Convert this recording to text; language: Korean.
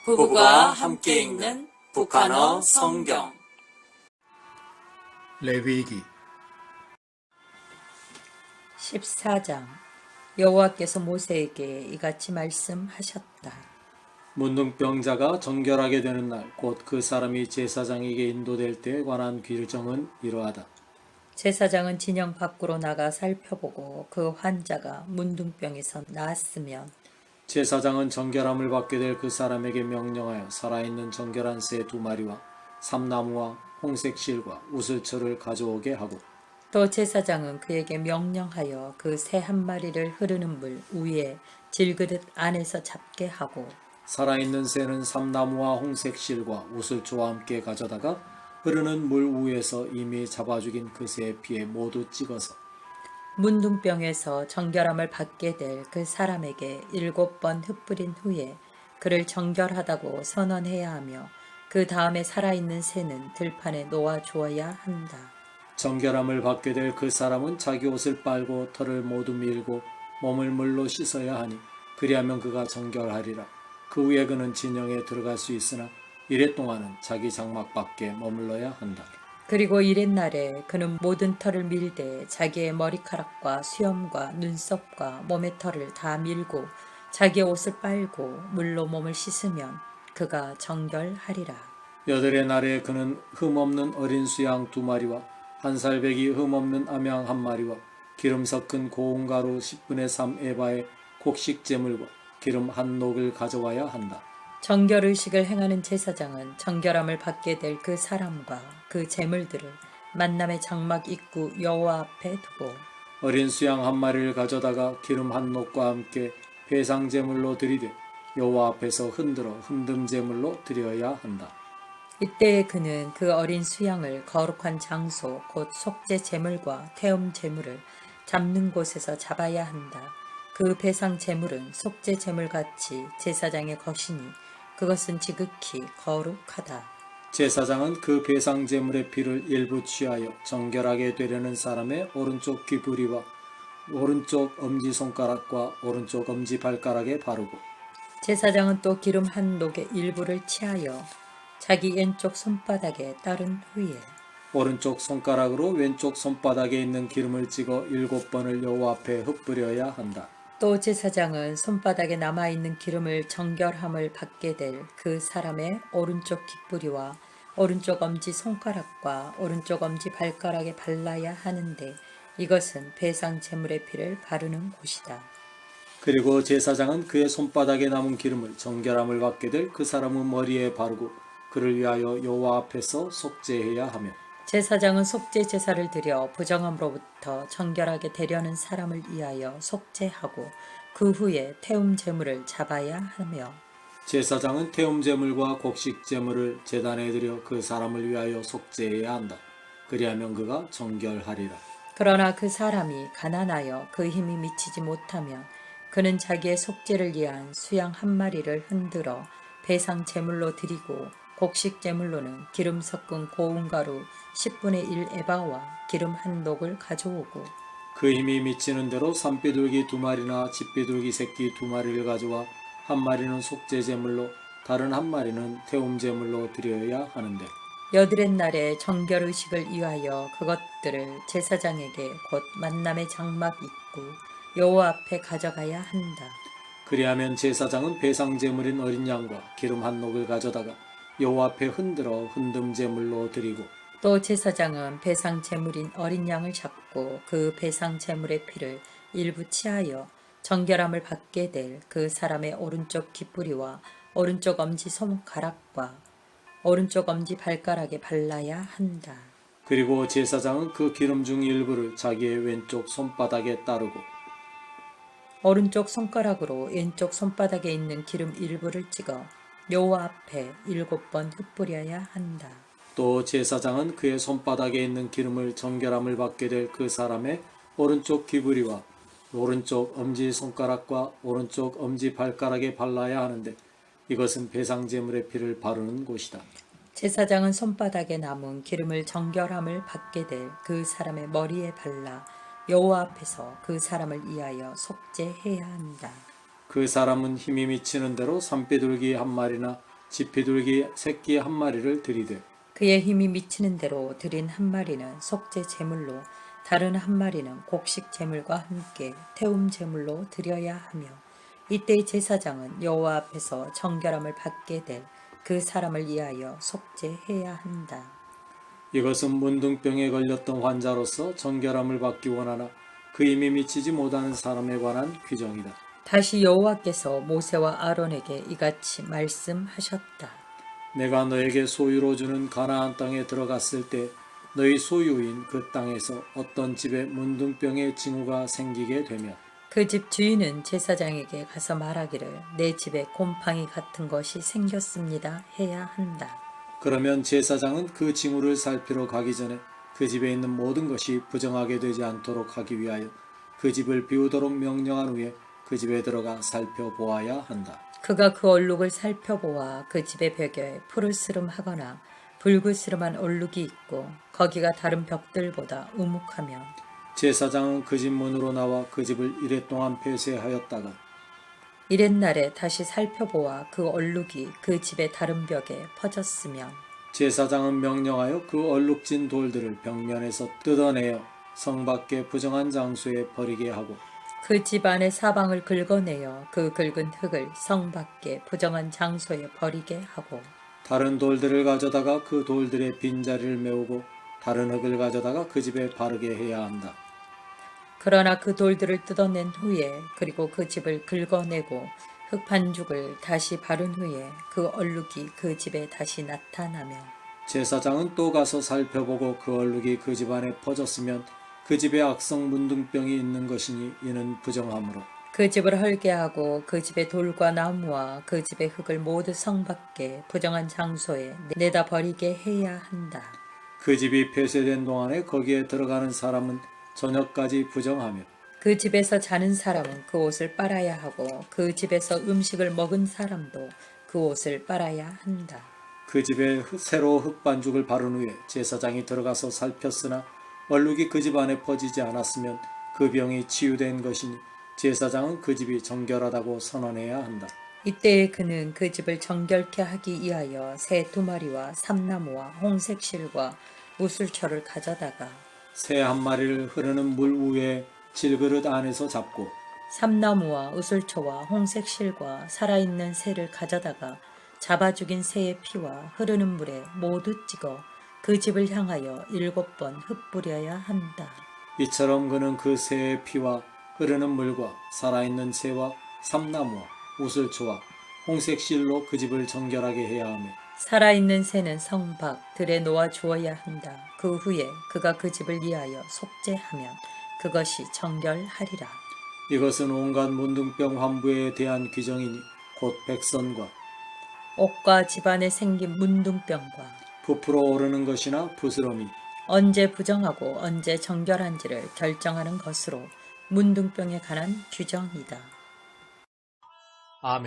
부부가 함께 읽는 북한어 성경. 레위기 14장. 여호와께서 모세에게 이같이 말씀하셨다. 문둥병자가 정결하게 되는 날 곧 그 사람이 제사장에게 인도될 때에 관한 규정은 이러하다. 제사장은 진영 밖으로 나가 살펴보고 그 환자가 문둥병에서 나았으면 제사장은 정결함을 받게 될 그 사람에게 명령하여 살아있는 정결한 새 2마리와 삼나무와 홍색 실과 우슬초를 가져오게 하고, 또 제사장은 그에게 명령하여 그 새 한 마리를 흐르는 물 위에 질그릇 안에서 잡게 하고, 살아있는 새는 삼나무와 홍색 실과 우슬초와 함께 가져다가 흐르는 물 위에서 이미 잡아 죽인 그 새의 피에 모두 찍어서 문둥병에서 정결함을 받게 될 그 사람에게 7번 흩뿌린 후에 그를 정결하다고 선언해야 하며, 그 다음에 살아있는 새는 들판에 놓아 주어야 한다. 정결함을 받게 될 그 사람은 자기 옷을 빨고 털을 모두 밀고 몸을 물로 씻어야 하니 그리하면 그가 정결하리라. 그 후에 그는 진영에 들어갈 수 있으나 이래 동안은 자기 장막 밖에 머물러야 한다. 그리고 이렛날에 그는 모든 털을 밀되 자기의 머리카락과 수염과 눈썹과 몸의 털을 다 밀고 자기의 옷을 빨고 물로 몸을 씻으면 그가 정결하리라. 여덟의 날에 그는 흠없는 어린 수양 2마리와 한 살배기 흠없는 암양 1마리와 기름 섞은 고운 가루 10분의 3 에바의 곡식 제물과 기름 한 녹을 가져와야 한다. 정결의식을 행하는 제사장은 정결함을 받게 될 그 사람과 그 제물들을 만남의 장막 입구 여호와 앞에 두고, 어린 수양 1마리를 가져다가 기름 한 녹과 함께 배상 제물로 드리되 여호와 앞에서 흔들어 흔듦 제물로 드려야 한다. 이때에 그는 그 어린 수양을 거룩한 장소 곧 속죄 제물과 태움 제물을 잡는 곳에서 잡아야 한다. 그 배상 제물은 속죄 제물같이 제사장의 것이니 그것은 지극히 거룩하다. 제사장은 그 배상 제물의 피를 일부 취하여 정결하게 되려는 사람의 오른쪽 귀부리와 오른쪽 엄지손가락과 오른쪽 엄지발가락에 바르고, 제사장은 또 기름 한 녹의 일부를 취하여 자기 왼쪽 손바닥에 따른 후에 오른쪽 손가락으로 왼쪽 손바닥에 있는 기름을 찍어 7번을 여호와 앞에 흩뿌려야 한다. 또 제사장은 손바닥에 남아있는 기름을 정결함을 받게 될 그 사람의 오른쪽 귓부리와 오른쪽 엄지 손가락과 오른쪽 엄지 발가락에 발라야 하는데 이것은 배상 제물의 피를 바르는 곳이다. 그리고 제사장은 그의 손바닥에 남은 기름을 정결함을 받게 될 그 사람의 머리에 바르고 그를 위하여 여호와 앞에서 속죄해야 하며, 제사장은 속죄 제사를 드려 부정함으로부터 정결하게 되려는 사람을 위하여 속죄하고 그 후에 태움 제물을 잡아야 하며, 제사장은 태움 제물과 곡식 제물을 제단에 드려 그 사람을 위하여 속죄해야 한다. 그리하면 그가 정결하리라. 그러나 그 사람이 가난하여 그 힘이 미치지 못하면 그는 자기의 속죄를 위한 수양 1마리를 흔들어 배상 제물로 드리고 곡식 제물로는 기름 섞은 고운 가루 10분의 1 에바와 기름 한 녹을 가져오고, 그 힘이 미치는 대로 산비둘기 2마리나 집비둘기 새끼 2마리를 가져와 1마리는 속죄 제물로 다른 1마리는 태움 제물로 드려야 하는데, 여드렛 날에 정결의식을 위하여 그것들을 제사장에게 곧 만남의 장막 입구 여호와 앞에 가져가야 한다. 그리하면 제사장은 배상 제물인 어린 양과 기름 한 녹을 가져다가 여호와 앞에 흔들어 흔듦 제물로 드리고, 또 제사장은 배상 제물인 어린 양을 잡고 그 배상 제물의 피를 일부 취하여 정결함을 받게 될 그 사람의 오른쪽 귓부리와 오른쪽 엄지 손가락과 오른쪽 엄지 발가락에 발라야 한다. 그리고 제사장은 그 기름 중 일부를 자기의 왼쪽 손바닥에 따르고 오른쪽 손가락으로 왼쪽 손바닥에 있는 기름 일부를 찍어 여호와 앞에 7번 흩뿌려야 한다. 또 제사장은 그의 손바닥에 있는 기름을 정결함을 받게 될 그 사람의 오른쪽 귀부리와 오른쪽 엄지손가락과 오른쪽 엄지발가락에 발라야 하는데 이것은 배상제물의 피를 바르는 곳이다. 제사장은 손바닥에 남은 기름을 정결함을 받게 될 그 사람의 머리에 발라 여호와 앞에서 그 사람을 위하여 속죄해야 한다. 그 사람은 힘이 미치는 대로 산비둘기 1마리나 지피둘기 새끼 한 마리를 들이되 그의 힘이 미치는 대로 드린 한 마리는 속죄 제물로 다른 한 마리는 곡식 제물과 함께 태움 제물로 드려야 하며 이때 제사장은 여호와 앞에서 정결함을 받게 될 그 사람을 위하여 속죄해야 한다. 이것은 문둥병에 걸렸던 환자로서 정결함을 받기 원하나 그 힘이 미치지 못하는 사람에 관한 규정이다. 다시 여호와께서 모세와 아론에게 이같이 말씀하셨다. 내가 너에게 소유로 주는 가나안 땅에 들어갔을 때 너희 소유인 그 땅에서 어떤 집에 문둥병의 징후가 생기게 되면 그 집 주인은 제사장에게 가서 말하기를 내 집에 곰팡이 같은 것이 생겼습니다 해야 한다. 그러면 제사장은 그 징후를 살피러 가기 전에 그 집에 있는 모든 것이 부정하게 되지 않도록 하기 위하여 그 집을 비우도록 명령한 후에 그 집에 들어가 살펴보아야 한다. 그가 그 얼룩을 살펴보아 그 집의 벽에 푸르스름하거나 붉으스름한 얼룩이 있고 거기가 다른 벽들보다 우묵하면 제사장은 그 집 문으로 나와 그 집을 이레 동안 폐쇄하였다가 이튿날에 다시 살펴보아 그 얼룩이 그 집의 다른 벽에 퍼졌으면 제사장은 명령하여 그 얼룩진 돌들을 벽면에서 뜯어내어 성 밖의 부정한 장소에 버리게 하고 그 집 안의 사방을 긁어내어 그 긁은 흙을 성 밖의 부정한 장소에 버리게 하고 다른 돌들을 가져다가 그 돌들의 빈자리를 메우고 다른 흙을 가져다가 그 집에 바르게 해야 한다. 그러나 그 돌들을 뜯어낸 후에 그리고 그 집을 긁어내고 흙 반죽을 다시 바른 후에 그 얼룩이 그 집에 다시 나타나며 제사장은 또 가서 살펴보고 그 얼룩이 그 집 안에 퍼졌으면 그 집에 악성 문둥병이 있는 것이니 이는 부정하므로 그 집을 헐게 하고 그 집의 돌과 나무와 그 집의 흙을 모두 성 밖에 부정한 장소에 내다 버리게 해야 한다. 그 집이 폐쇄된 동안에 거기에 들어가는 사람은 저녁까지 부정하며 그 집에서 자는 사람은 그 옷을 빨아야 하고 그 집에서 음식을 먹은 사람도 그 옷을 빨아야 한다. 그 집에 새로 흙반죽을 바른 후에 제사장이 들어가서 살폈으나 얼룩이 그 집 안에 퍼지지 않았으면 그 병이 치유된 것이니 제사장은 그 집이 정결하다고 선언해야 한다. 이때에 그는 그 집을 정결케 하기 위하여 새 2마리와 삼나무와 홍색 실과 우슬초를 가져다가 새 한 마리를 흐르는 물 위에 질그릇 안에서 잡고 삼나무와 우슬초와 홍색 실과 살아있는 새를 가져다가 잡아 죽인 새의 피와 흐르는 물에 모두 찍어 그 집을 향하여 7번 흩뿌려야 한다. 이처럼 그는 그 새의 피와 흐르는 물과 살아있는 새와 삼나무와 우슬초와 홍색 실로 그 집을 정결하게 해야 하며 살아있는 새는 성 밖 들에 놓아 주어야 한다. 그 후에 그가 그 집을 위하여 속죄하면 그것이 정결하리라. 이것은 온갖 문둥병 환부에 대한 규정이니 곧 백선과 옷과 집안에 생긴 문둥병과 부풀어 오르는 것이나 부스럼이 언제 부정하고 언제 정결한지를 결정하는 것으로 문둥병에 관한 규정이다. 아멘.